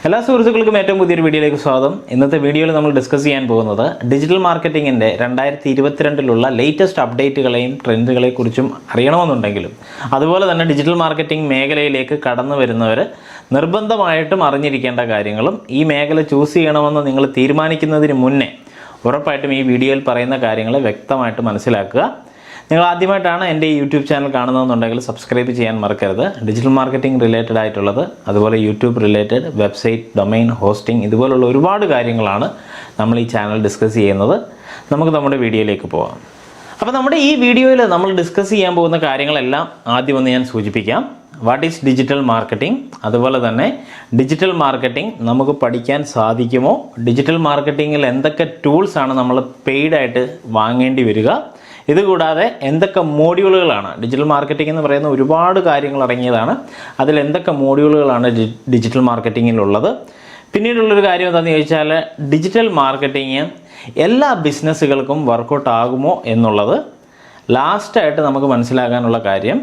എല്ലാ സുഹൃത്തുക്കൾക്കും ഏറ്റവും പുതിയൊരു വീഡിയോയിലേക്ക് സ്വാഗതം. ഇന്നത്തെ വീഡിയോയിൽ നമ്മൾ ഡിസ്കസ് ചെയ്യാൻ പോകുന്നത് ഡിജിറ്റൽ മാർക്കറ്റിങ്ങിൻ്റെ 2022 ലേറ്റസ്റ്റ് അപ്ഡേറ്റുകളെയും ട്രെൻഡുകളെക്കുറിച്ചും അറിയണമെന്നുണ്ടെങ്കിലും അതുപോലെ തന്നെ ഡിജിറ്റൽ മാർക്കറ്റിംഗ് മേഖലയിലേക്ക് കടന്നു വരുന്നവർ നിർബന്ധമായിട്ടും അറിഞ്ഞിരിക്കേണ്ട കാര്യങ്ങളും ഈ മേഖല ചൂസ് ചെയ്യണമെന്ന് നിങ്ങൾ തീരുമാനിക്കുന്നതിന് മുന്നേ ഉറപ്പായിട്ടും ഈ വീഡിയോയിൽ പറയുന്ന കാര്യങ്ങൾ വ്യക്തമായിട്ട് മനസ്സിലാക്കുക. നിങ്ങൾ ആദ്യമായിട്ടാണ് എൻ്റെ യൂട്യൂബ് ചാനൽ കാണുന്നതെന്നുണ്ടെങ്കിൽ സബ്സ്ക്രൈബ് ചെയ്യാൻ മറക്കരുത്. ഡിജിറ്റൽ മാർക്കറ്റിംഗ് റിലേറ്റഡ് ആയിട്ടുള്ളത്, അതുപോലെ YouTube related, website, domain, hosting, ഇതുപോലുള്ള ഒരുപാട് കാര്യങ്ങളാണ് നമ്മൾ ഈ ചാനൽ ഡിസ്കസ് ചെയ്യുന്നത്. നമുക്ക് നമ്മുടെ വീഡിയോയിലേക്ക് പോകാം. അപ്പോൾ നമ്മുടെ ഈ വീഡിയോയിൽ നമ്മൾ ഡിസ്കസ് ചെയ്യാൻ പോകുന്ന കാര്യങ്ങളെല്ലാം ആദ്യം ഒന്ന് ഞാൻ സൂചിപ്പിക്കാം. വാട്ട് ഈസ് ഡിജിറ്റൽ മാർക്കറ്റിംഗ്, അതുപോലെ തന്നെ ഡിജിറ്റൽ മാർക്കറ്റിംഗ് നമുക്ക് പഠിക്കാൻ സാധിക്കുമോ, ഡിജിറ്റൽ മാർക്കറ്റിങ്ങിൽ എന്തൊക്കെ ടൂൾസാണ് നമ്മൾ പെയ്ഡായിട്ട് വാങ്ങേണ്ടി വരിക, ഇതുകൂടാതെ എന്തൊക്കെ മോഡ്യൂളുകളാണ്, ഡിജിറ്റൽ മാർക്കറ്റിംഗ് എന്ന് പറയുന്ന ഒരുപാട് കാര്യങ്ങൾ അടങ്ങിയതാണ്, അതിൽ എന്തൊക്കെ മോഡ്യൂളുകളാണ് ഡിജിറ്റൽ മാർക്കറ്റിങ്ങിലുള്ളത്. പിന്നീടുള്ളൊരു കാര്യം എന്താണെന്ന് ചോദിച്ചാൽ ഡിജിറ്റൽ മാർക്കറ്റിംഗ് എല്ലാ ബിസിനസ്സുകൾക്കും വർക്കൗട്ട് ആകുമോ എന്നുള്ളത്. ലാസ്റ്റായിട്ട് നമുക്ക് മനസ്സിലാക്കാനുള്ള കാര്യം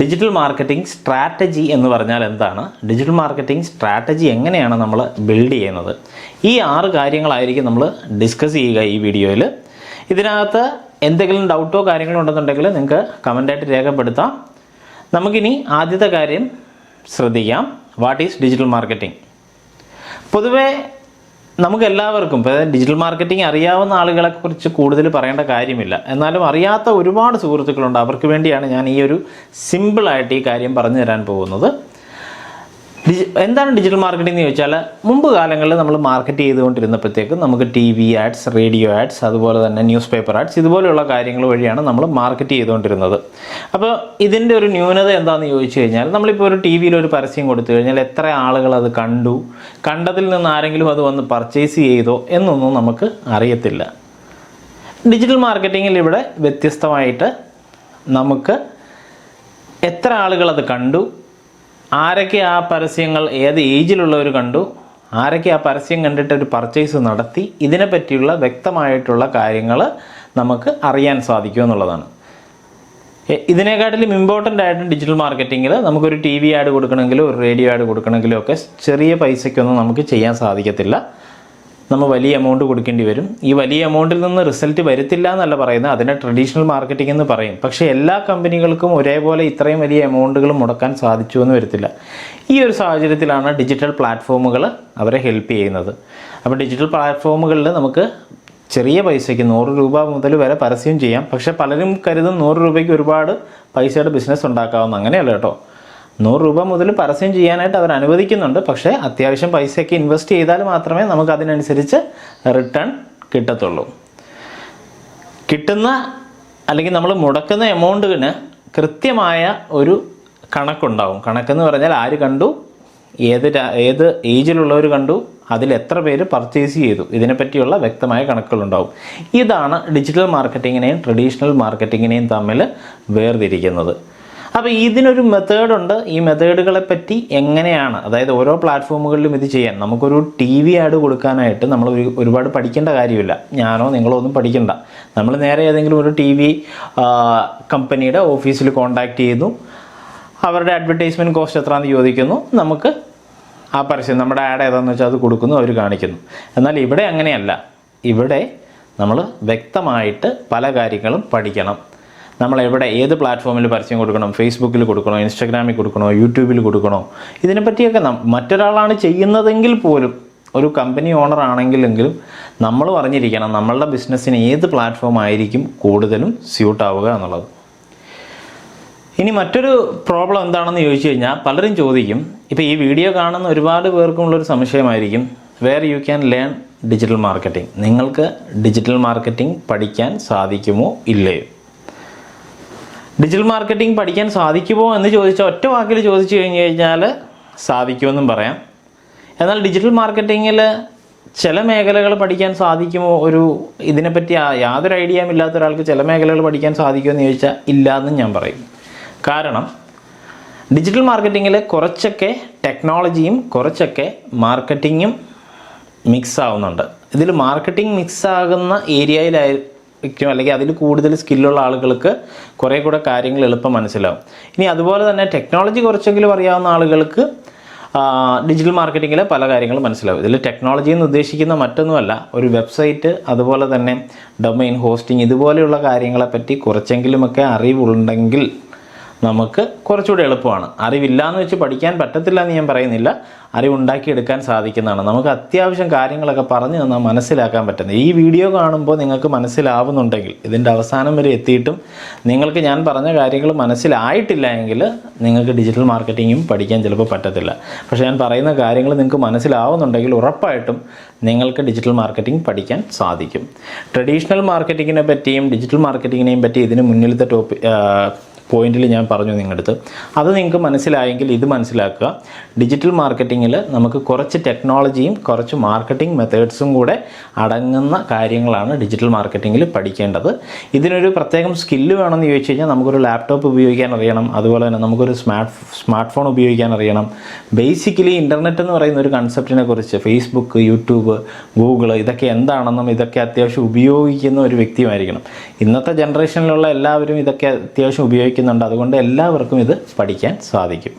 ഡിജിറ്റൽ മാർക്കറ്റിംഗ് സ്ട്രാറ്റജി എന്ന് പറഞ്ഞാൽ എന്താണ്, ഡിജിറ്റൽ മാർക്കറ്റിംഗ് സ്ട്രാറ്റജി എങ്ങനെയാണ് നമ്മൾ ബിൽഡ് ചെയ്യുന്നത്. ഈ 6 കാര്യങ്ങളായിരിക്കും നമ്മൾ ഡിസ്കസ് ചെയ്യുക ഈ വീഡിയോയിൽ. ഇതിനകത്ത് എന്തെങ്കിലും ഡൗട്ടോ കാര്യങ്ങളോ ഉണ്ടെന്നുണ്ടെങ്കിൽ നിങ്ങൾക്ക് കമൻ്റായിട്ട് രേഖപ്പെടുത്താം. നമുക്കിനി ആദ്യത്തെ കാര്യം ശ്രദ്ധിക്കാം. What is digital marketing? പൊതുവേ നമുക്കെല്ലാവർക്കും ഇപ്പോൾ ഡിജിറ്റൽ മാർക്കറ്റിംഗ് അറിയാവുന്ന ആളുകളെക്കുറിച്ച് കൂടുതൽ പറയേണ്ട കാര്യമില്ല. എന്നാലും അറിയാത്ത ഒരുപാട് സുഹൃത്തുക്കളുണ്ട്. അവർക്ക് വേണ്ടിയാണ് ഞാൻ ഈ ഒരു സിമ്പിളായിട്ട് ഈ കാര്യം പറഞ്ഞു തരാൻ പോകുന്നത്. എന്താണ് ഡിജിറ്റൽ മാർക്കറ്റിംഗ് എന്ന് ചോദിച്ചാൽ, മുമ്പ് കാലങ്ങളിൽ നമ്മൾ മാർക്കറ്റ് ചെയ്തുകൊണ്ടിരുന്നപ്പോഴത്തേക്കും നമുക്ക് TV ആഡ്സ്, റേഡിയോ ആഡ്സ്, അതുപോലെ തന്നെ ന്യൂസ് പേപ്പർ ആഡ്സ്, ഇതുപോലെയുള്ള കാര്യങ്ങൾ വഴിയാണ് നമ്മൾ മാർക്കറ്റ് ചെയ്തുകൊണ്ടിരുന്നത്. അപ്പോൾ ഇതിൻ്റെ ഒരു ന്യൂനത എന്താണെന്ന് ചോദിച്ചു കഴിഞ്ഞാൽ, നമ്മളിപ്പോൾ ഒരു TV-യിൽ ഒരു പരസ്യം കൊടുത്തു കഴിഞ്ഞാൽ എത്ര ആളുകൾ അത് കണ്ടു, കണ്ടതിൽ നിന്ന് ആരെങ്കിലും അത് വന്ന് പർച്ചേസ് ചെയ്തോ എന്നൊന്നും നമുക്ക് അറിയത്തില്ല. ഡിജിറ്റൽ മാർക്കറ്റിങ്ങിൽ ഇവിടെ വ്യത്യസ്തമായിട്ട് നമുക്ക് എത്ര ആളുകൾ അത് കണ്ടു, ആരൊക്കെ ആ പരസ്യങ്ങൾ ഏത് ഏജിലുള്ളവർ കണ്ടു, ആരൊക്കെ ആ പരസ്യം കണ്ടിട്ട് ഒരു പർച്ചേസ് നടത്തി, ഇതിനെ പറ്റിയുള്ള വ്യക്തമായിട്ടുള്ള കാര്യങ്ങൾ നമുക്ക് അറിയാൻ സാധിക്കും എന്നുള്ളതാണ്. ഇതിനെക്കാട്ടിലും ഇമ്പോർട്ടൻ്റ് ആയിട്ട് ഡിജിറ്റൽ മാർക്കറ്റിങ്ങിൽ നമുക്കൊരു TV ആഡ് കൊടുക്കണമെങ്കിലോ ഒരു റേഡിയോ ആഡ് കൊടുക്കണമെങ്കിലോ ഒക്കെ ചെറിയ പൈസയ്ക്കൊന്നും നമുക്ക് ചെയ്യാൻ സാധിക്കത്തില്ല. നമ്മൾ വലിയ എമൗണ്ട് കൊടുക്കേണ്ടി വരും. ഈ വലിയ എമൗണ്ടിൽ നിന്ന് റിസൾട്ട് വരത്തില്ല എന്നല്ല പറയുന്നത്, അതിനെ ട്രഡീഷണൽ മാർക്കറ്റിംഗ് എന്ന് പറയും. പക്ഷേ എല്ലാ കമ്പനികൾക്കും ഒരേപോലെ ഇത്രയും വലിയ എമൗണ്ടുകൾ മുടക്കാൻ സാധിച്ചു എന്ന് വരത്തില്ല. ഈ ഒരു സാഹചര്യത്തിലാണ് ഡിജിറ്റൽ പ്ലാറ്റ്ഫോമുകൾ അവരെ ഹെൽപ്പ് ചെയ്യുന്നത്. അപ്പോൾ ഡിജിറ്റൽ പ്ലാറ്റ്ഫോമുകളിൽ നമുക്ക് ചെറിയ പൈസയ്ക്ക് 100 രൂപ മുതൽ വരെ പരസ്യം ചെയ്യാം. പക്ഷേ പലരും കരുതും 100 രൂപയ്ക്ക് ഒരുപാട് പൈസയുടെ ബിസിനസ് ഉണ്ടാക്കാവുന്ന. അങ്ങനെയല്ല കേട്ടോ. 100 രൂപ മുതൽ പരസ്യം ചെയ്യാനായിട്ട് അവർ അനുവദിക്കുന്നുണ്ട്. പക്ഷേ അത്യാവശ്യം പൈസയൊക്കെ ഇൻവെസ്റ്റ് ചെയ്താൽ മാത്രമേ നമുക്ക് അതിനനുസരിച്ച് റിട്ടേൺ കിട്ടത്തുള്ളൂ. കിട്ടുന്ന അല്ലെങ്കിൽ നമ്മൾ മുടക്കുന്ന എമൗണ്ടിന് കൃത്യമായ ഒരു കണക്കുണ്ടാവും. കണക്കെന്ന് പറഞ്ഞാൽ ആര് കണ്ടു, ഏത് ഏജിലുള്ളവർ കണ്ടു, അതിൽ എത്ര പേര് പർച്ചേസ് ചെയ്തു, ഇതിനെപ്പറ്റിയുള്ള വ്യക്തമായ കണക്കുകളുണ്ടാവും. ഇതാണ് ഡിജിറ്റൽ മാർക്കറ്റിങ്ങിനെയും ട്രഡീഷണൽ മാർക്കറ്റിങ്ങിനെയും തമ്മിൽ വേർതിരിക്കുന്നത്. അപ്പോൾ ഇതിനൊരു മെത്തേഡുണ്ട്. ഈ മെത്തേഡുകളെ പറ്റി എങ്ങനെയാണ്, അതായത് ഓരോ പ്ലാറ്റ്ഫോമുകളിലും ഇത് ചെയ്യാൻ, നമുക്കൊരു TV ആഡ് കൊടുക്കാനായിട്ട് നമ്മൾ ഒരുപാട് പഠിക്കേണ്ട കാര്യമില്ല. ഞാനോ നിങ്ങളോ ഒന്നും പഠിക്കണ്ട. നമ്മൾ നേരെ ഏതെങ്കിലും ഒരു TV കമ്പനിയുടെ ഓഫീസിൽ കോൺടാക്റ്റ് ചെയ്യുന്നു, അവരുടെ അഡ്വർടൈസ്മെൻറ്റ് കോസ്റ്റ് എത്രയാണെന്ന് ചോദിക്കുന്നു, നമുക്ക് ആ പരസ്യം നമ്മുടെ ആഡ് ഏതാണെന്ന് വെച്ചാൽ അത് കൊടുക്കുന്നു, അവർ കാണിക്കുന്നു. എന്നാൽ ഇവിടെ അങ്ങനെയല്ല. ഇവിടെ നമ്മൾ വ്യക്തമായിട്ട് പല കാര്യങ്ങളും പഠിക്കണം. നമ്മൾ എവിടെ ഏത് പ്ലാറ്റ്ഫോമിൽ പരസ്യം കൊടുക്കണം, ഫേസ്ബുക്കിൽ കൊടുക്കണോ, ഇൻസ്റ്റാഗ്രാമിൽ കൊടുക്കണോ, യൂട്യൂബിൽ കൊടുക്കണോ, ഇതിനെപ്പറ്റിയൊക്കെ മറ്റൊരാളാണ് ചെയ്യുന്നതെങ്കിൽ പോലും, ഒരു കമ്പനി ഓണർ ആണെങ്കിലെങ്കിലും നമ്മൾ അറിഞ്ഞിരിക്കണം നമ്മളുടെ ബിസിനസ്സിന് ഏത് പ്ലാറ്റ്ഫോം ആയിരിക്കും കൂടുതലും സ്യൂട്ട് ആവുക എന്നുള്ളത്. ഇനി മറ്റൊരു പ്രോബ്ലം എന്താണെന്ന് ചോദിച്ചു കഴിഞ്ഞാൽ, പലരും ചോദിക്കും, ഇപ്പോൾ ഈ വീഡിയോ കാണുന്ന ഒരുപാട് പേർക്കുമുള്ളൊരു സംശയമായിരിക്കും, where you can learn digital marketing, നിങ്ങൾക്ക് ഡിജിറ്റൽ മാർക്കറ്റിംഗ് പഠിക്കാൻ സാധിക്കുമോ ഇല്ലയോ? ഡിജിറ്റൽ മാർക്കറ്റിംഗ് പഠിക്കാൻ സാധിക്കുമോ എന്ന് ചോദിച്ചാൽ ഒറ്റ വാക്കിൽ ചോദിച്ചു കഴിഞ്ഞ് കഴിഞ്ഞാൽ സാധിക്കുമെന്നും പറയാം. എന്നാൽ ഡിജിറ്റൽ മാർക്കറ്റിങ്ങിൽ ചില മേഖലകൾ പഠിക്കാൻ സാധിക്കുമോ, ഇതിനെപ്പറ്റി യാതൊരു ഐഡിയയും ഇല്ലാത്ത ഒരാൾക്ക് ചില മേഖലകൾ പഠിക്കാൻ സാധിക്കുമെന്ന് ചോദിച്ചാൽ ഇല്ല എന്നും ഞാൻ പറയും. കാരണം ഡിജിറ്റൽ മാർക്കറ്റിങ്ങിൽ കുറച്ചൊക്കെ ടെക്നോളജിയും കുറച്ചൊക്കെ മാർക്കറ്റിങ്ങും മിക്സ് ആവുന്നുണ്ട്. ഇതിൽ മാർക്കറ്റിംഗ് മിക്സ് ആകുന്ന ഏരിയയിലായി അല്ലെങ്കിൽ അതിൽ കൂടുതൽ സ്കില്ലുള്ള ആളുകൾക്ക് കുറേ കൂടെ കാര്യങ്ങൾ എളുപ്പം മനസ്സിലാവും. ഇനി അതുപോലെ തന്നെ ടെക്നോളജി കുറച്ചെങ്കിലും അറിയാവുന്ന ആളുകൾക്ക് ഡിജിറ്റൽ മാർക്കറ്റിങ്ങിലെ പല കാര്യങ്ങളും മനസ്സിലാവും. ഇതിൽ ടെക്നോളജി എന്ന് ഉദ്ദേശിക്കുന്ന മറ്റൊന്നുമല്ല, ഒരു വെബ്സൈറ്റ് അതുപോലെ തന്നെ ഡൊമൈൻ ഹോസ്റ്റിംഗ് ഇതുപോലെയുള്ള കാര്യങ്ങളെപ്പറ്റി കുറച്ചെങ്കിലുമൊക്കെ അറിവുണ്ടെങ്കിൽ നമുക്ക് കുറച്ചുകൂടി എളുപ്പമാണ്. അറിവില്ല എന്ന് വെച്ച് പഠിക്കാൻ പറ്റത്തില്ല എന്ന് ഞാൻ പറയുന്നില്ല, അറിവുണ്ടാക്കിയെടുക്കാൻ സാധിക്കുന്നതാണ്. നമുക്ക് അത്യാവശ്യം കാര്യങ്ങളൊക്കെ പറഞ്ഞു തന്നാൽ മനസ്സിലാക്കാൻ പറ്റുന്നത്. ഈ വീഡിയോ കാണുമ്പോൾ നിങ്ങൾക്ക് മനസ്സിലാവുന്നുണ്ടെങ്കിൽ, ഇതിൻ്റെ അവസാനം വരെ എത്തിയിട്ടും നിങ്ങൾക്ക് ഞാൻ പറഞ്ഞ കാര്യങ്ങൾ മനസ്സിലായിട്ടില്ല എങ്കിൽ നിങ്ങൾക്ക് ഡിജിറ്റൽ മാർക്കറ്റിങ്ങും പഠിക്കാൻ ചിലപ്പോൾ പറ്റത്തില്ല. പക്ഷേ ഞാൻ പറയുന്ന കാര്യങ്ങൾ നിങ്ങൾക്ക് മനസ്സിലാവുന്നുണ്ടെങ്കിൽ ഉറപ്പായിട്ടും നിങ്ങൾക്ക് ഡിജിറ്റൽ മാർക്കറ്റിംഗ് പഠിക്കാൻ സാധിക്കും. ട്രഡീഷണൽ മാർക്കറ്റിങ്ങിനെ പറ്റിയും ഡിജിറ്റൽ മാർക്കറ്റിങ്ങിനെയും പറ്റി ഇതിന് മുന്നിലത്തെ പോയിന്റിൽ ഞാൻ പറഞ്ഞു നിങ്ങളുടെ അത് നിങ്ങൾക്ക് മനസ്സിലായെങ്കിൽ ഇത് മനസ്സിലാക്കുക. ഡിജിറ്റൽ മാർക്കറ്റിങ്ങിൽ നമുക്ക് കുറച്ച് ടെക്നോളജിയും കുറച്ച് മാർക്കറ്റിംഗ് മെത്തേഡ്സും കൂടെ അടങ്ങുന്ന കാര്യങ്ങളാണ് ഡിജിറ്റൽ മാർക്കറ്റിങ്ങിൽ പഠിക്കേണ്ടത്. ഇതിനൊരു പ്രത്യേകം സ്കില്ല് വേണമെന്ന് ചോദിച്ചു കഴിഞ്ഞാൽ നമുക്കൊരു ലാപ്ടോപ്പ് ഉപയോഗിക്കാൻ അറിയണം, അതുപോലെ തന്നെ നമുക്കൊരു സ്മാർട്ട് ഫോൺ ഉപയോഗിക്കാൻ അറിയണം. ബേസിക്കലി ഇൻ്റർനെറ്റ് എന്ന് പറയുന്ന ഒരു കൺസെപ്റ്റിനെ കുറിച്ച് ഫേസ്ബുക്ക്, യൂട്യൂബ്, ഗൂഗിൾ ഇതൊക്കെ എന്താണെന്നും ഇതൊക്കെ അത്യാവശ്യം ഉപയോഗിക്കുന്ന ഒരു വ്യക്തിയുമായിരിക്കണം. ഇന്നത്തെ ജനറേഷനിലുള്ള എല്ലാവരും ഇതൊക്കെ അത്യാവശ്യം ഉപയോഗിക്കുന്നുണ്ട്. അതുകൊണ്ട് എല്ലാവർക്കും ഇത് പഠിക്കാൻ സാധിക്കും.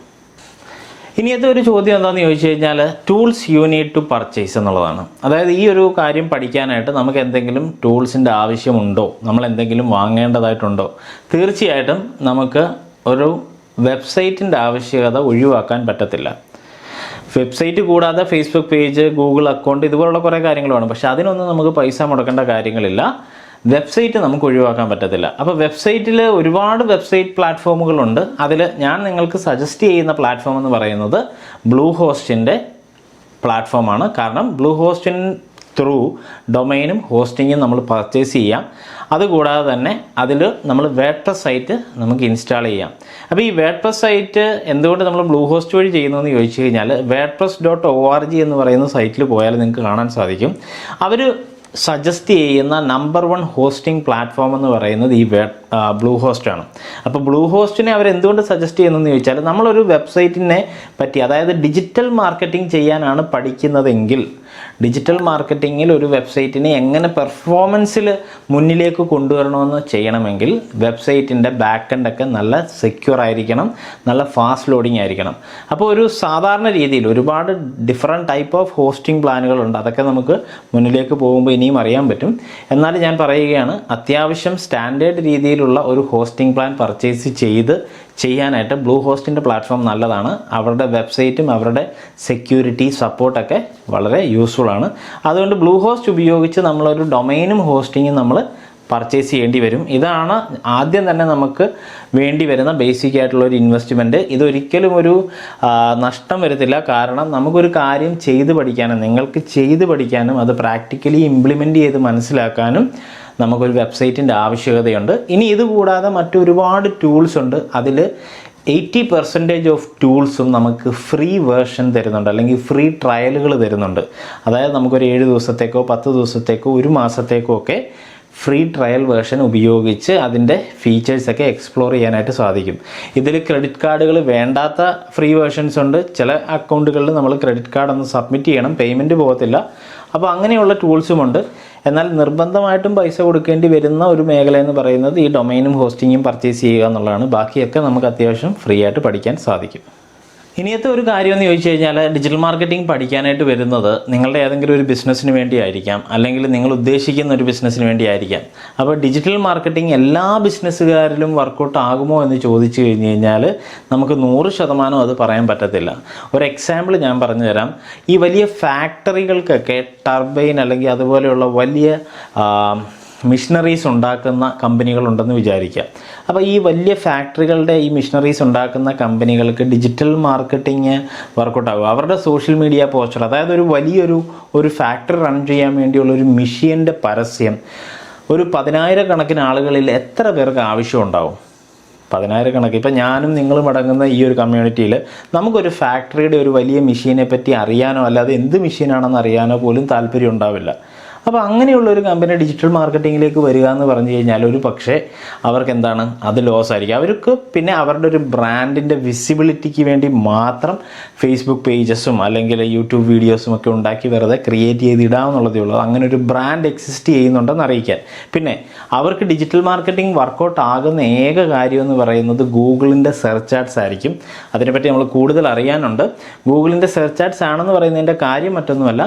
ഇനിയത്തെ ഒരു ചോദ്യം എന്താണെന്ന് ചോദിച്ചു കഴിഞ്ഞാൽ tools you need to purchase എന്നുള്ളതാണ്. അതായത് ഈ ഒരു കാര്യം പഠിക്കാനായിട്ട് നമുക്ക് എന്തെങ്കിലും ടൂൾസിൻ്റെ ആവശ്യമുണ്ടോ, നമ്മൾ എന്തെങ്കിലും വാങ്ങേണ്ടതായിട്ടുണ്ടോ? തീർച്ചയായിട്ടും നമുക്ക് ഒരു വെബ്സൈറ്റിൻ്റെ ആവശ്യകത ഒഴിവാക്കാൻ പറ്റത്തില്ല. വെബ്സൈറ്റ് കൂടാതെ ഫേസ്ബുക്ക് പേജ്, ഗൂഗിൾ അക്കൗണ്ട് ഇതുപോലുള്ള കുറേ കാര്യങ്ങൾ വേണം. പക്ഷേ അതിനൊന്നും നമുക്ക് പൈസ മുടക്കേണ്ട കാര്യങ്ങളില്ല. വെബ്സൈറ്റ് നമുക്ക് ഒഴിവാക്കാൻ പറ്റത്തില്ല. അപ്പോൾ വെബ്സൈറ്റിൽ ഒരുപാട് വെബ്സൈറ്റ് പ്ലാറ്റ്ഫോമുകളുണ്ട്. അതിൽ ഞാൻ നിങ്ങൾക്ക് സജസ്റ്റ് ചെയ്യുന്ന പ്ലാറ്റ്ഫോം എന്ന് പറയുന്നത് ബ്ലൂഹോസ്റ്റിൻ്റെ പ്ലാറ്റ്ഫോമാണ്. കാരണം ബ്ലൂഹോസ്റ്റിന് ത്രൂ ഡൊമൈനും ഹോസ്റ്റിങ്ങും നമ്മൾ പർച്ചേസ് ചെയ്യാം. അതുകൂടാതെ തന്നെ അതിൽ നമ്മൾ വേഡ്പ്രസ് സൈറ്റ് നമുക്ക് ഇൻസ്റ്റാൾ ചെയ്യാം. അപ്പോൾ ഈ വേഡ്പ്രസ് സൈറ്റ് എന്തുകൊണ്ട് നമ്മൾ ബ്ലൂഹോസ്റ്റ് വഴി ചെയ്യുന്നതെന്ന് ചോദിച്ചു കഴിഞ്ഞാൽ wordpress.org എന്ന് പറയുന്ന സൈറ്റിൽ പോയാൽ നിങ്ങൾക്ക് കാണാൻ സാധിക്കും. അവർ സജസ്റ്റ് ചെയ്യുന്ന നമ്പർ 1 ഹോസ്റ്റിംഗ് പ്ലാറ്റ്ഫോം എന്ന് പറയുന്നത് ഈ ബ്ലൂഹോസ്റ്റാണ്. അപ്പോൾ ബ്ലൂഹോസ്റ്റിനെ അവർ എന്തുകൊണ്ട് സജസ്റ്റ് ചെയ്യുന്നതെന്ന് ചോദിച്ചാൽ നമ്മളൊരു വെബ്സൈറ്റിനെ പറ്റി, അതായത് ഡിജിറ്റൽ മാർക്കറ്റിംഗ് ചെയ്യാനാണ് പഠിക്കുന്നതെങ്കിൽ, ഡിജിറ്റൽ മാർക്കറ്റിങ്ങിൽ ഒരു വെബ്സൈറ്റിനെ എങ്ങനെ പെർഫോമൻസിൽ മുന്നിലേക്ക് കൊണ്ടുവരണമെന്ന് ചെയ്യണമെങ്കിൽ വെബ്സൈറ്റിൻ്റെ ബാക്ക് എൻഡൊക്കെ നല്ല സെക്യൂർ ആയിരിക്കണം, നല്ല ഫാസ്റ്റ് ലോഡിങ് ആയിരിക്കണം. അപ്പോൾ ഒരു സാധാരണ രീതിയിൽ ഒരുപാട് ഡിഫറെൻറ്റ് ടൈപ്പ് ഓഫ് ഹോസ്റ്റിംഗ് പ്ലാനുകളുണ്ട്. അതൊക്കെ നമുക്ക് മുന്നിലേക്ക് പോകുമ്പോൾ ഇനിയും അറിയാൻ പറ്റും. എന്നാൽ ഞാൻ പറയുകയാണ്, അത്യാവശ്യം സ്റ്റാൻഡേർഡ് രീതിയിലുള്ള ഒരു ഹോസ്റ്റിംഗ് പ്ലാൻ പർച്ചേസ് ചെയ്യാനായിട്ട് ബ്ലൂഹോസ്റ്റിൻ്റെ പ്ലാറ്റ്ഫോം നല്ലതാണ്. അവരുടെ വെബ്സൈറ്റും അവരുടെ സെക്യൂരിറ്റി സപ്പോർട്ടൊക്കെ വളരെ യൂസ്ഫുൾ ആണ്. അതുകൊണ്ട് ബ്ലൂഹോസ്റ്റ് ഉപയോഗിച്ച് നമ്മളൊരു ഡൊമൈനും ഹോസ്റ്റിങ്ങും നമ്മൾ പർച്ചേസ് ചെയ്യേണ്ടി വരും. ഇതാണ് ആദ്യം തന്നെ നമുക്ക് വേണ്ടി വരുന്ന ബേസിക് ആയിട്ടുള്ളൊരു ഇൻവെസ്റ്റ്മെൻറ്റ്. ഇതൊരിക്കലും ഒരു നഷ്ടം വരത്തില്ല. കാരണം നമുക്കൊരു കാര്യം ചെയ്ത് പഠിക്കാനും നിങ്ങൾക്ക് ചെയ്ത് പഠിക്കാനും അത് പ്രാക്ടിക്കലി ഇംപ്ലിമെൻറ്റ് ചെയ്ത് മനസ്സിലാക്കാനും നമുക്കൊരു വെബ്സൈറ്റിൻ്റെ ആവശ്യകതയുണ്ട്. ഇനി ഇതുകൂടാതെ മറ്റൊരുപാട് ടൂൾസ് ഉണ്ട്. അതിൽ 80% ഓഫ് ടൂൾസും നമുക്ക് ഫ്രീ വേർഷൻ തരുന്നുണ്ട്, അല്ലെങ്കിൽ ഫ്രീ ട്രയലുകൾ തരുന്നുണ്ട്. അതായത് നമുക്കൊരു 7 ദിവസത്തേക്കോ 10 ദിവസത്തേക്കോ 1 മാസത്തേക്കോ ഒക്കെ ഫ്രീ ട്രയൽ വേർഷൻ ഉപയോഗിച്ച് അതിൻ്റെ ഫീച്ചേഴ്സൊക്കെ എക്സ്പ്ലോർ ചെയ്യാനായിട്ട് സാധിക്കും. ഇതിൽ ക്രെഡിറ്റ് കാർഡുകൾ വേണ്ടാത്ത ഫ്രീ വേർഷൻസ് ഉണ്ട്. ചില അക്കൗണ്ടുകളിൽ നമ്മൾ ക്രെഡിറ്റ് കാർഡ് ഒന്ന് സബ്മിറ്റ് ചെയ്യണം, പേയ്മെൻറ്റ് പോകത്തില്ല. അപ്പോൾ അങ്ങനെയുള്ള ടൂൾസുമുണ്ട്. എന്നാൽ നിർബന്ധമായിട്ടും പൈസ കൊടുക്കേണ്ടി വരുന്ന ഒരു മേഖല എന്ന് പറയുന്നത് ഈ ഡൊമൈനും ഹോസ്റ്റിങ്ങും പർച്ചേസ് ചെയ്യുക എന്നുള്ളതാണ്. ബാക്കിയൊക്കെ നമുക്ക് അത്യാവശ്യം ഫ്രീ ആയിട്ട് പഠിക്കാൻ സാധിക്കും. ഇനിയത്തെ ഒരു കാര്യം എന്ന് ചോദിച്ചു കഴിഞ്ഞാൽ ഡിജിറ്റൽ മാർക്കറ്റിംഗ് പഠിക്കാനായിട്ട് വരുന്നത് നിങ്ങളുടെ ഏതെങ്കിലും ഒരു ബിസിനസ്സിന് വേണ്ടിയായിരിക്കാം, അല്ലെങ്കിൽ നിങ്ങൾ ഉദ്ദേശിക്കുന്ന ഒരു ബിസിനസ്സിന് വേണ്ടിയായിരിക്കാം. അപ്പോൾ ഡിജിറ്റൽ മാർക്കറ്റിംഗ് എല്ലാ ബിസിനസ്സുകാരിലും വർക്കൗട്ട് ആകുമോ എന്ന് ചോദിച്ചു കഴിഞ്ഞ് കഴിഞ്ഞാൽ നമുക്ക് 100% അത് പറയാൻ പറ്റത്തില്ല. ഒരു എക്സാമ്പിൾ ഞാൻ പറഞ്ഞു തരാം. ഈ വലിയ ഫാക്ടറികൾക്കൊക്കെ ടർബൈൻ അല്ലെങ്കിൽ അതുപോലെയുള്ള വലിയ മിഷനറീസ് ഉണ്ടാക്കുന്ന കമ്പനികളുണ്ടെന്ന് വിചാരിക്കുക. അപ്പോൾ ഈ വലിയ ഫാക്ടറികളുടെ ഈ മിഷനറീസ് ഉണ്ടാക്കുന്ന കമ്പനികൾക്ക് ഡിജിറ്റൽ മാർക്കറ്റിംഗ് വർക്കൗട്ട് ആകും. അവരുടെ സോഷ്യൽ മീഡിയ പോസ്റ്റർ, അതായത് ഒരു ഫാക്ടറി റൺ ചെയ്യാൻ വേണ്ടിയുള്ള ഒരു മെഷീൻ്റെ പരസ്യം ഒരു 10,000 കണക്കിന് ആളുകളിൽ എത്ര പേർക്ക് ആവശ്യമുണ്ടാവും? 10,000 കണക്ക്. ഇപ്പം ഞാനും നിങ്ങളും അടങ്ങുന്ന ഈ ഒരു കമ്മ്യൂണിറ്റിയിൽ നമുക്കൊരു ഫാക്ടറിയുടെ ഒരു വലിയ മെഷീനെ പറ്റി അറിയാനോ അല്ലാതെ എന്ത് മെഷീനാണെന്ന് അറിയാനോ പോലും താല്പര്യം ഉണ്ടാവില്ല. അപ്പോൾ അങ്ങനെയുള്ള ഒരു കമ്പനി ഡിജിറ്റൽ മാർക്കറ്റിങ്ങിലേക്ക് വരിക എന്ന് പറഞ്ഞു കഴിഞ്ഞാൽ ഒരു പക്ഷേ അവർക്ക് എന്താണ് അത് ലോസ് ആയിരിക്കും. അവർക്ക് പിന്നെ അവരുടെ ഒരു ബ്രാൻഡിൻ്റെ വിസിബിലിറ്റിക്ക് വേണ്ടി മാത്രം ഫേസ്ബുക്ക് പേജസും അല്ലെങ്കിൽ യൂട്യൂബ് വീഡിയോസും ഒക്കെ ഉണ്ടാക്കി വെറുതെ ക്രിയേറ്റ് ചെയ്തിടാമെന്നുള്ളതേ ഉള്ളൂ. അങ്ങനെ ഒരു ബ്രാൻഡ് എക്സിസ്റ്റ് ചെയ്യുന്നുണ്ടെന്ന് അറിയിക്കാൻ. പിന്നെ അവർക്ക് ഡിജിറ്റൽ മാർക്കറ്റിംഗ് വർക്കൗട്ട് ആകുന്ന ഏക കാര്യം എന്ന് പറയുന്നത് ഗൂഗിളിൻ്റെ സെർച്ച് ആഡ്സ് ആയിരിക്കും. അതിനെപ്പറ്റി നമ്മൾ കൂടുതൽ അറിയാനുണ്ട്. ഗൂഗിളിൻ്റെ സെർച്ച് ആഡ്സ് ആണെന്ന് പറയുന്നതിൻ്റെ കാര്യം മറ്റൊന്നുമല്ല,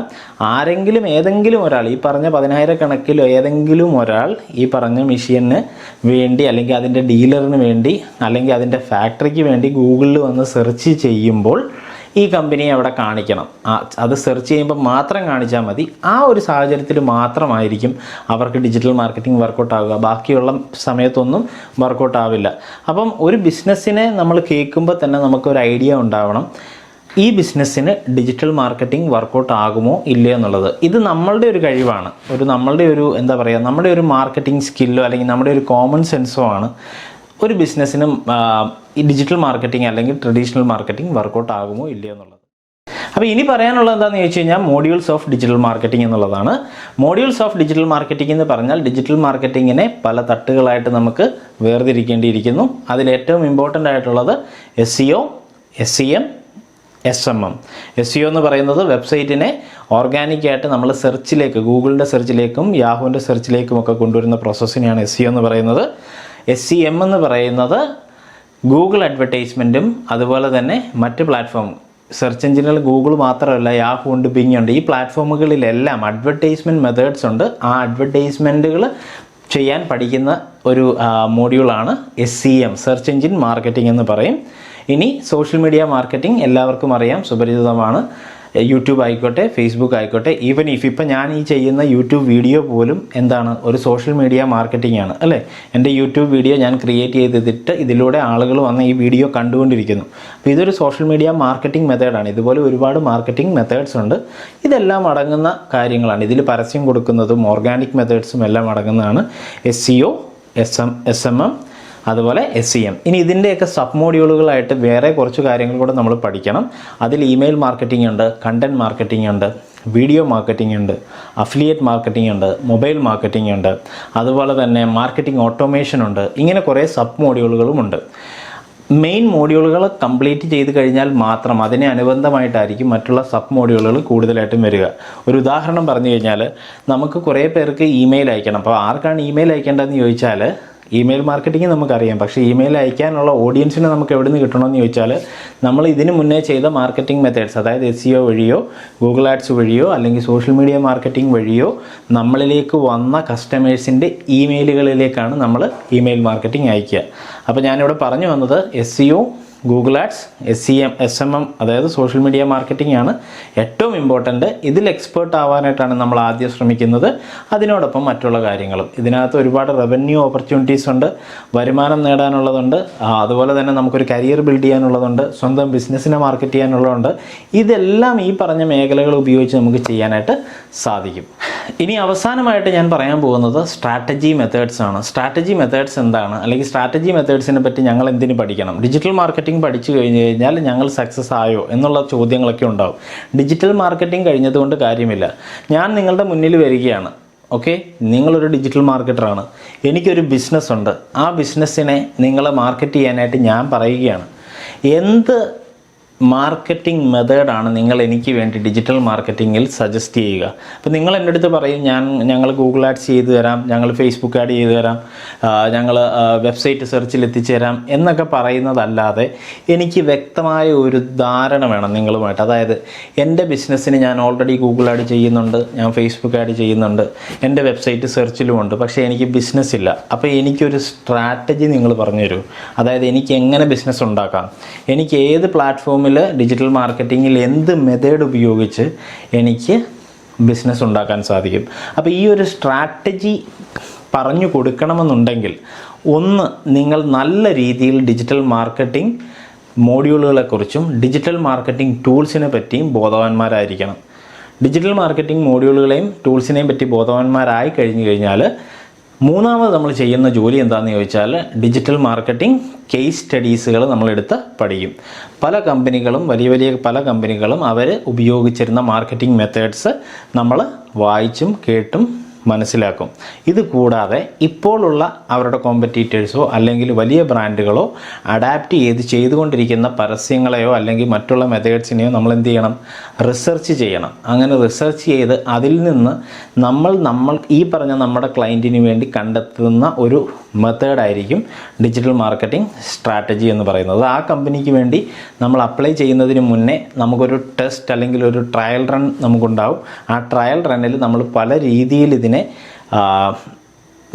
ആരെങ്കിലും ഏതെങ്കിലും ഒരാൾ ഈ പറഞ്ഞ 10,000 കണക്കിലോ ഏതെങ്കിലും ഒരാൾ ഈ പറഞ്ഞ മെഷീന് വേണ്ടി അല്ലെങ്കിൽ അതിൻ്റെ ഡീലറിന് വേണ്ടി അല്ലെങ്കിൽ അതിൻ്റെ ഫാക്ടറിക്ക് വേണ്ടി ഗൂഗിളിൽ വന്ന് സെർച്ച് ചെയ്യുമ്പോൾ ഈ കമ്പനിയെ അവിടെ കാണിക്കണം. അത് സെർച്ച് ചെയ്യുമ്പോൾ മാത്രം കാണിച്ചാൽ മതി. ആ ഒരു സാഹചര്യത്തിൽ മാത്രമായിരിക്കും അവർക്ക് ഡിജിറ്റൽ മാർക്കറ്റിംഗ് വർക്കൗട്ട് ആവുക. ബാക്കിയുള്ള സമയത്തൊന്നും വർക്കൗട്ട് ആവില്ല. അപ്പം ഒരു ബിസിനസ്സിനെ നമ്മൾ കേൾക്കുമ്പോൾ തന്നെ നമുക്കൊരു ഐഡിയ ഉണ്ടാവണം, ഈ ബിസിനസ്സിന് ഡിജിറ്റൽ മാർക്കറ്റിംഗ് വർക്കൗട്ട് ആകുമോ ഇല്ലയോ എന്നുള്ളത്. ഇത് നമ്മളുടെ ഒരു കഴിവാണ്, നമ്മളുടെ ഒരു എന്താ പറയുക, നമ്മുടെ ഒരു മാർക്കറ്റിംഗ് സ്കില്ലോ അല്ലെങ്കിൽ നമ്മുടെ ഒരു കോമൺ സെൻസോ ആണ് ഒരു ബിസിനസ്സിനും ഈ ഡിജിറ്റൽ മാർക്കറ്റിംഗ് അല്ലെങ്കിൽ ട്രഡീഷണൽ മാർക്കറ്റിംഗ് വർക്കൗട്ട് ആകുമോ ഇല്ലയോ എന്നുള്ളത്. അപ്പോൾ ഇനി പറയാനുള്ളത് എന്താണെന്ന് ചോദിച്ചു കഴിഞ്ഞാൽ മോഡ്യൂൾസ് ഓഫ് ഡിജിറ്റൽ മാർക്കറ്റിംഗ് എന്നുള്ളതാണ്. മോഡ്യൂൾസ് ഓഫ് ഡിജിറ്റൽ മാർക്കറ്റിംഗ് എന്ന് പറഞ്ഞാൽ ഡിജിറ്റൽ മാർക്കറ്റിങ്ങിനെ പല തട്ടുകളായിട്ട് നമുക്ക് വേർതിരിക്കേണ്ടിയിരിക്കുന്നു. അതിൽ ഏറ്റവും ഇമ്പോർട്ടൻ്റ് ആയിട്ടുള്ളത് SEO, SEM, SMM. SEO എന്ന് പറയുന്നത് വെബ്സൈറ്റിനെ ഓർഗാനിക്കായിട്ട് നമ്മൾ സെർച്ചിലേക്ക്, ഗൂഗിളിൻ്റെ സെർച്ചിലേക്കും യാഹുവിൻ്റെ സെർച്ചിലേക്കും ഒക്കെ കൊണ്ടുവരുന്ന പ്രോസസ്സിനെയാണ് SEO എന്ന് പറയുന്നത്. SEM എന്ന് പറയുന്നത് ഗൂഗിൾ അഡ്വർടൈസ്മെൻറ്റും അതുപോലെ തന്നെ മറ്റ് പ്ലാറ്റ്ഫോം സെർച്ച് എഞ്ചിനുകൾ ഗൂഗിൾ മാത്രമല്ല, യാഹു ഉണ്ട്, ബിങ് ഉണ്ട്, ഈ പ്ലാറ്റ്ഫോമുകളിലെല്ലാം അഡ്വർടൈസ്മെൻറ്റ് മെത്തേഡ്സ് ഉണ്ട്. ആ അഡ്വർടൈസ്മെൻറ്റുകൾ ചെയ്യാൻ പഠിക്കുന്ന ഒരു മോഡ്യൂളാണ് SEM, സെർച്ച് എഞ്ചിൻ മാർക്കറ്റിംഗ് എന്ന് പറയും. ഇനി സോഷ്യൽ മീഡിയ മാർക്കറ്റിംഗ് എല്ലാവർക്കും അറിയാം, സുപരിചിതമാണ്. യൂട്യൂബ് ആയിക്കോട്ടെ, ഫേസ്ബുക്ക് ആയിക്കോട്ടെ, ഈവൻ ഇപ്പം ഞാൻ ഈ ചെയ്യുന്ന യൂട്യൂബ് വീഡിയോ പോലും എന്താണ്, ഒരു സോഷ്യൽ മീഡിയ മാർക്കറ്റിംഗ് ആണ് അല്ലേ. എൻ്റെ യൂട്യൂബ് വീഡിയോ ഞാൻ ക്രിയേറ്റ് ചെയ്തിട്ട് ഇതിലൂടെ ആളുകൾ വന്ന് ഈ വീഡിയോ കണ്ടുകൊണ്ടിരിക്കുന്നു. അപ്പോൾ ഇതൊരു സോഷ്യൽ മീഡിയ മാർക്കറ്റിംഗ് മെത്തേഡാണ്. ഇതുപോലെ ഒരുപാട് മാർക്കറ്റിംഗ് മെത്തേഡ്സ് ഉണ്ട്. ഇതെല്ലാം അടങ്ങുന്ന കാര്യങ്ങളാണ്. ഇതിൽ പരസ്യം കൊടുക്കുന്നതും ഓർഗാനിക് മെത്തേഡ്സും എല്ലാം അടങ്ങുന്നതാണ് SEO, SMM, അതുപോലെ SEM. ഇനി ഇതിൻ്റെയൊക്കെ സബ് മോഡ്യൂളുകളായിട്ട് വേറെ കുറച്ച് കാര്യങ്ങൾ കൂടെ നമ്മൾ പഠിക്കണം. അതിൽ ഇമെയിൽ മാർക്കറ്റിംഗ് ഉണ്ട്, കണ്ടൻറ് മാർക്കറ്റിംഗ് ഉണ്ട്, വീഡിയോ മാർക്കറ്റിംഗ് ഉണ്ട്, അഫിലിയേറ്റ് മാർക്കറ്റിംഗ് ഉണ്ട്, മൊബൈൽ മാർക്കറ്റിംഗ് ഉണ്ട്, അതുപോലെ തന്നെ മാർക്കറ്റിംഗ് ഓട്ടോമേഷൻ ഉണ്ട്. ഇങ്ങനെ കുറേ സബ് മോഡ്യൂളുകളുമുണ്ട്. മെയിൻ മോഡ്യൂളുകൾ കംപ്ലീറ്റ് ചെയ്ത് കഴിഞ്ഞാൽ മാത്രം അതിനെ അനുബന്ധമായിട്ടായിരിക്കും മറ്റുള്ള സബ് മോഡ്യൂളുകൾ കൂടുതലായിട്ടും വരിക. ഒരു ഉദാഹരണം പറഞ്ഞു കഴിഞ്ഞാൽ, നമുക്ക് കുറേ പേർക്ക് ഇമെയിൽ അയക്കണം. അപ്പോൾ ആർക്കാണ് ഇമെയിൽ അയക്കേണ്ടതെന്ന് ചോദിച്ചാൽ, ഇമെയിൽ മാർക്കറ്റിംഗ് നമുക്കറിയാം. പക്ഷേ ഇമെയിൽ അയക്കാനുള്ള ഓഡിയൻസിനെ നമുക്ക് എവിടെ നിന്ന് കിട്ടണമെന്ന് ചോദിച്ചാൽ, നമ്മൾ ഇതിന് മുന്നേ ചെയ്ത മാർക്കറ്റിംഗ് മെത്തേഡ്സ്, അതായത് SEO വഴിയോ ഗൂഗിൾ ആഡ്സ് വഴിയോ അല്ലെങ്കിൽ സോഷ്യൽ മീഡിയ മാർക്കറ്റിംഗ് വഴിയോ നമ്മളിലേക്ക് വന്ന കസ്റ്റമേഴ്സിൻ്റെ ഇമെയിലുകളിലേക്കാണ് നമ്മൾ ഇമെയിൽ മാർക്കറ്റിംഗ് അയക്കുക. അപ്പോൾ ഞാനിവിടെ പറഞ്ഞു വന്നത് SEO, Google ads, SEM, SMM അതായത് സോഷ്യൽ മീഡിയ മാർക്കറ്റിംഗ് ആണ് ഏറ്റവും ഇമ്പോർട്ടൻ്റ്. ഇതിൽ എക്സ്പേർട്ട് ആവാനായിട്ടാണ് നമ്മൾ ആദ്യം ശ്രമിക്കുന്നത്. അതിനോടൊപ്പം മറ്റുള്ള കാര്യങ്ങളും. ഇതിനകത്ത് ഒരുപാട് റവന്യൂ ഓപ്പർച്യൂണിറ്റീസ് ഉണ്ട്, വരുമാനം നേടാനുള്ളതുണ്ട്, അതുപോലെ തന്നെ നമുക്കൊരു കരിയർ ബിൽഡ് ചെയ്യാനുള്ളതുണ്ട്, സ്വന്തം ബിസിനസ്സിനെ മാർക്കറ്റ് ചെയ്യാനുള്ളതുണ്ട്. ഇതെല്ലാം ഈ പറഞ്ഞ മേഖലകൾ ഉപയോഗിച്ച് നമുക്ക് ചെയ്യാനായിട്ട് സാധിക്കും. ഇനി അവസാനമായിട്ട് ഞാൻ പറയാൻ പോകുന്നത് സ്ട്രാറ്റജി മെത്തേഡ്സ് ആണ്. സ്ട്രാറ്റജി മെത്തേഡ്സ് എന്താണ്, അല്ലെങ്കിൽ സ്ട്രാറ്റജി മെത്തേഡ്സിനെ പറ്റി ഞങ്ങൾ എന്തിന് പഠിക്കണം, ഡിജിറ്റൽ മാർക്കറ്റിംഗ് പഠിച്ചു കഴിഞ്ഞ് കഴിഞ്ഞാൽ ഞങ്ങൾ സക്സസ് ആയോ എന്നുള്ള ചോദ്യങ്ങളൊക്കെ ഉണ്ടാവും. ഡിജിറ്റൽ മാർക്കറ്റിംഗ് കഴിഞ്ഞതുകൊണ്ട് കാര്യമില്ല. ഞാൻ നിങ്ങളുടെ മുന്നിൽ വരികയാണ്, ഓക്കെ, നിങ്ങളൊരു ഡിജിറ്റൽ മാർക്കറ്ററാണ്, എനിക്കൊരു ബിസിനസ് ഉണ്ട്, ആ ബിസിനസ്സിനെ നിങ്ങളെ മാർക്കറ്റ് ചെയ്യാനായിട്ട് ഞാൻ പറയുകയാണ്. എന്ത് മാർക്കറ്റിംഗ് മെത്തേഡാണ് നിങ്ങൾ എനിക്ക് വേണ്ടി ഡിജിറ്റൽ മാർക്കറ്റിങ്ങിൽ സജസ്റ്റ് ചെയ്യുക? അപ്പോൾ നിങ്ങൾ എൻ്റെ അടുത്ത് പറയും, ഞങ്ങൾ ഗൂഗിൾ ആഡ്സ് ചെയ്തു തരാം, ഞങ്ങൾ ഫേസ്ബുക്ക് ആഡ് ചെയ്തു തരാം, ഞങ്ങൾ വെബ്സൈറ്റ് സെർച്ചിൽ എത്തിച്ചു തരാം എന്നൊക്കെ പറയുന്നതല്ലാതെ എനിക്ക് വ്യക്തമായ ഒരു ധാരണ വേണം നിങ്ങളുമായിട്ട്. അതായത് എൻ്റെ ബിസിനസ്സിന് ഞാൻ ഓൾറെഡി ഗൂഗിൾ ആഡ് ചെയ്യുന്നുണ്ട്, ഞാൻ ഫേസ്ബുക്ക് ആഡ് ചെയ്യുന്നുണ്ട്, എൻ്റെ വെബ്സൈറ്റ് സെർച്ചിലുമുണ്ട്, പക്ഷേ എനിക്ക് ബിസിനസ് ഇല്ല. അപ്പോൾ എനിക്കൊരു സ്ട്രാറ്റജി നിങ്ങൾ പറഞ്ഞു തരൂ. അതായത് എനിക്ക് എങ്ങനെ ബിസിനസ് ഉണ്ടാക്കാം, എനിക്ക് ഏത് പ്ലാറ്റ്ഫോമിൽ ഡിജിറ്റൽ മാർക്കറ്റിങ്ങിൽ എന്ത് മെത്തേഡ് ഉപയോഗിച്ച് എനിക്ക് ബിസിനസ് ഉണ്ടാക്കാൻ സാധിക്കും. അപ്പോൾ ഈ ഒരു സ്ട്രാറ്റജി പറഞ്ഞു കൊടുക്കണമെന്നുണ്ടെങ്കിൽ, ഒന്ന്, നിങ്ങൾ നല്ല രീതിയിൽ ഡിജിറ്റൽ മാർക്കറ്റിംഗ് മോഡ്യൂളുകളെക്കുറിച്ചും ഡിജിറ്റൽ മാർക്കറ്റിംഗ് ടൂൾസിനെ പറ്റിയും ബോധവാന്മാരായിരിക്കണം. ഡിജിറ്റൽ മാർക്കറ്റിംഗ് മോഡ്യൂളുകളെയും ടൂൾസിനെയും പറ്റി ബോധവാന്മാരായി കഴിഞ്ഞു കഴിഞ്ഞാൽ മൂന്നാമത് നമ്മൾ ചെയ്യുന്ന ജോലി എന്താണെന്ന് ചോദിച്ചാൽ ഡിജിറ്റൽ മാർക്കറ്റിംഗ് കേസ് സ്റ്റഡീസുകൾ നമ്മളെടുത്ത് പഠിക്കും. പല കമ്പനികളും പല കമ്പനികളും അവർ ഉപയോഗിച്ചിരുന്ന മാർക്കറ്റിംഗ് മെത്തേഡ്സ് നമ്മൾ വായിച്ചും കേട്ടും മനസ്സിലാക്കും. ഇത് കൂടാതെ ഇപ്പോഴുള്ള അവരുടെ കോമ്പറ്റീറ്റേഴ്സോ അല്ലെങ്കിൽ വലിയ ബ്രാൻഡുകളോ അഡാപ്റ്റ് ചെയ്തുകൊണ്ടിരിക്കുന്ന പരസ്യങ്ങളെയോ അല്ലെങ്കിൽ മറ്റുള്ള മെത്തേഡ്സിനെയോ നമ്മൾ എന്ത് ചെയ്യണം? റിസർച്ച് ചെയ്യണം. അങ്ങനെ റിസർച്ച് ചെയ്ത് അതിൽ നിന്ന് നമ്മൾ ഈ പറഞ്ഞ നമ്മുടെ ക്ലയൻറ്റിന് വേണ്ടി കണ്ടെത്തുന്ന ഒരു മെത്തേഡായിരിക്കും ഡിജിറ്റൽ മാർക്കറ്റിംഗ് സ്ട്രാറ്റജി എന്ന് പറയുന്നത്. ആ കമ്പനിക്ക് വേണ്ടി നമ്മൾ അപ്ലൈ ചെയ്യുന്നതിന് മുന്നേ നമുക്കൊരു ടെസ്റ്റ് അല്ലെങ്കിൽ ഒരു ട്രയൽ റൺ നമുക്കുണ്ടാവും. ആ ട്രയൽ റണ്ണിൽ നമ്മൾ പല രീതിയിൽ ഇതിനെ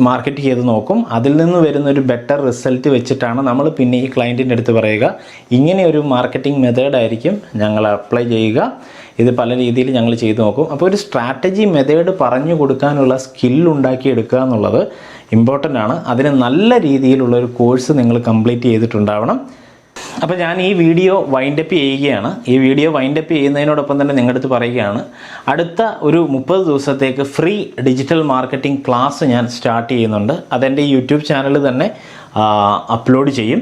മാർക്കറ്റ് ചെയ്ത് നോക്കും. അതിൽ നിന്ന് വരുന്നൊരു ബെറ്റർ റിസൾട്ട് വെച്ചിട്ടാണ് നമ്മൾ പിന്നെ ഈ ക്ലയൻറ്റിൻ്റെ അടുത്ത് പറയുക, ഇങ്ങനെ ഒരു മാർക്കറ്റിംഗ് മെത്തേഡായിരിക്കും ഞങ്ങൾ അപ്ലൈ ചെയ്യുക, ഇത് പല രീതിയിൽ ഞങ്ങൾ ചെയ്ത് നോക്കും. അപ്പോൾ ഒരു സ്ട്രാറ്റജി മെത്തേഡ് പറഞ്ഞു കൊടുക്കാനുള്ള സ്കില്ലുണ്ടാക്കിയെടുക്കുക എന്നുള്ളത് ഇമ്പോർട്ടൻ്റ് ആണ്. അതിന് നല്ല രീതിയിലുള്ളൊരു കോഴ്സ് നിങ്ങൾ കംപ്ലീറ്റ് ചെയ്തിട്ടുണ്ടാവണം. അപ്പോൾ ഞാൻ ഈ വീഡിയോ വൈൻഡപ്പ് ചെയ്യുകയാണ്. ഈ വീഡിയോ വൈൻഡപ്പ് ചെയ്യുന്നതിനോടൊപ്പം തന്നെ നിങ്ങളുടെ അടുത്ത് പറയുകയാണ്, അടുത്ത ഒരു 30 ദിവസത്തേക്ക് ഫ്രീ ഡിജിറ്റൽ മാർക്കറ്റിംഗ് ക്ലാസ് ഞാൻ സ്റ്റാർട്ട് ചെയ്യുന്നുണ്ട്. അതെൻ്റെ യൂട്യൂബ് ചാനലിൽ തന്നെ അപ്ലോഡ് ചെയ്യും.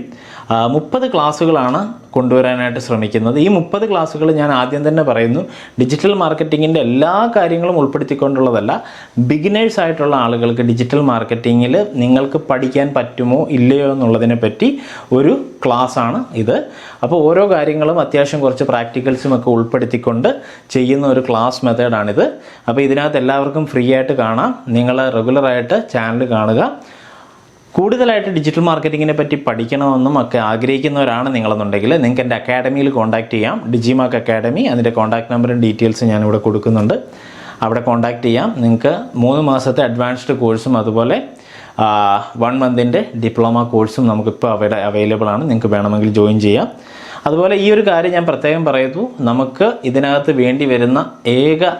30 ക്ലാസ്സുകളാണ് കൊണ്ടുവരാനായിട്ട് ശ്രമിക്കുന്നത്. ഈ 30 ക്ലാസ്സുകൾ ഞാൻ ആദ്യം തന്നെ പറയുന്നു, ഡിജിറ്റൽ മാർക്കറ്റിങ്ങിൻ്റെ എല്ലാ കാര്യങ്ങളും ഉൾപ്പെടുത്തിക്കൊണ്ടുള്ളതല്ല. ബിഗിനേഴ്സ് ആയിട്ടുള്ള ആളുകൾക്ക് ഡിജിറ്റൽ മാർക്കറ്റിങ്ങിൽ നിങ്ങൾക്ക് പഠിക്കാൻ പറ്റുമോ ഇല്ലയോ എന്നുള്ളതിനെ പറ്റി ഒരു ക്ലാസ്സാണ് ഇത്. അപ്പോൾ ഓരോ കാര്യങ്ങളും അത്യാവശ്യം കുറച്ച് പ്രാക്ടിക്കൽസും ഒക്കെ ഉൾപ്പെടുത്തിക്കൊണ്ട് ചെയ്യുന്ന ഒരു ക്ലാസ് മെത്തേഡാണിത്. അപ്പോൾ ഇതിനകത്ത് എല്ലാവർക്കും ഫ്രീ ആയിട്ട് കാണാം. നിങ്ങൾ റെഗുലറായിട്ട് ചാനൽ കാണുക. കൂടുതലായിട്ട് ഡിജിറ്റൽ മാർക്കറ്റിങ്ങിനെ പറ്റി പഠിക്കണമെന്നും ഒക്കെ ആഗ്രഹിക്കുന്നവരാണ് നിങ്ങളെന്നുണ്ടെങ്കിൽ നിങ്ങൾക്ക് എൻ്റെ അക്കാഡമിയിൽ കോൺടാക്റ്റ് ചെയ്യാം. ഡിജിമാർക്ക് അക്കാഡമി, അതിൻ്റെ കോൺടാക്ട് നമ്പറും ഡീറ്റെയിൽസും ഞാനിവിടെ കൊടുക്കുന്നുണ്ട്. അവിടെ കോൺടാക്റ്റ് ചെയ്യാം. നിങ്ങൾക്ക് 3 മാസത്തെ അഡ്വാൻസ്ഡ് കോഴ്സും അതുപോലെ 1 മന്തിൻ്റെ ഡിപ്ലോമ കോഴ്സും നമുക്കിപ്പോൾ അവിടെ അവൈലബിൾ ആണ്. നിങ്ങൾക്ക് വേണമെങ്കിൽ ജോയിൻ ചെയ്യാം. അതുപോലെ ഈ ഒരു കാര്യം ഞാൻ പ്രത്യേകം പറയുന്നു, നമുക്ക് ഇതിനകത്ത് വേണ്ടി വരുന്ന ഏക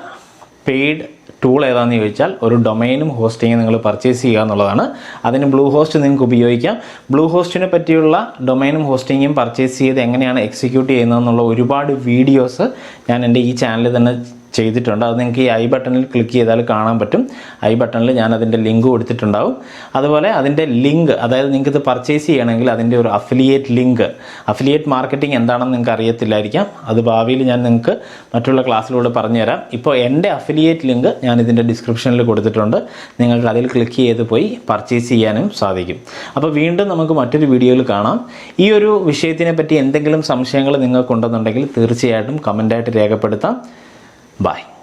പെയ്ഡ് ടൂൾ ഏതാണെന്ന് ചോദിച്ചാൽ ഒരു ഡൊമൈനും ഹോസ്റ്റിങ്ങും നിങ്ങൾ പർച്ചേസ് ചെയ്യുക എന്നുള്ളതാണ്. അതിന് ബ്ലൂഹോസ്റ്റ് നിങ്ങൾക്ക് ഉപയോഗിക്കാം. ബ്ലൂഹോസ്റ്റിനെ പറ്റിയുള്ള ഡൊമൈനും ഹോസ്റ്റിങ്ങും പർച്ചേസ് ചെയ്ത് എങ്ങനെയാണ് എക്സിക്യൂട്ട് ചെയ്യുന്നതെന്നുള്ള ഒരുപാട് വീഡിയോസ് ഞാൻ എൻ്റെ ഈ ചാനലിൽ തന്നെ ചെയ്തിട്ടുണ്ട്. അത് നിങ്ങൾക്ക് ഈ ഐ ബട്ടണിൽ ക്ലിക്ക് ചെയ്താൽ കാണാൻ പറ്റും. ഐ ബട്ടണിൽ ഞാൻ അതിൻ്റെ ലിങ്ക് കൊടുത്തിട്ടുണ്ടാവും. അതുപോലെ അതിൻ്റെ ലിങ്ക്, അതായത് നിങ്ങൾക്ക് ഇത് പർച്ചേസ് ചെയ്യണമെങ്കിൽ അതിൻ്റെ ഒരു അഫിലിയേറ്റ് ലിങ്ക്, അഫിലിയേറ്റ് മാർക്കറ്റിംഗ് എന്താണെന്ന് നിങ്ങൾക്ക് അറിയത്തില്ലായിരിക്കാം. അത് ഭാവിയിൽ ഞാൻ നിങ്ങൾക്ക് മറ്റുള്ള ക്ലാസ്സിലൂടെ പറഞ്ഞുതരാം. ഇപ്പോൾ എൻ്റെ അഫിലിയേറ്റ് ലിങ്ക് ഞാൻ ഇതിൻ്റെ ഡിസ്ക്രിപ്ഷനിൽ കൊടുത്തിട്ടുണ്ട്. നിങ്ങൾക്ക് അതിൽ ക്ലിക്ക് ചെയ്ത് പോയി പർച്ചേസ് ചെയ്യാനും സാധിക്കും. അപ്പോൾ വീണ്ടും നമുക്ക് മറ്റൊരു വീഡിയോയിൽ കാണാം. ഈ ഒരു വിഷയത്തിനെ പറ്റി എന്തെങ്കിലും സംശയങ്ങൾ നിങ്ങൾക്കുണ്ടെന്നുണ്ടെങ്കിൽ തീർച്ചയായിട്ടും കമൻ്റായിട്ട് രേഖപ്പെടുത്താം. Bye.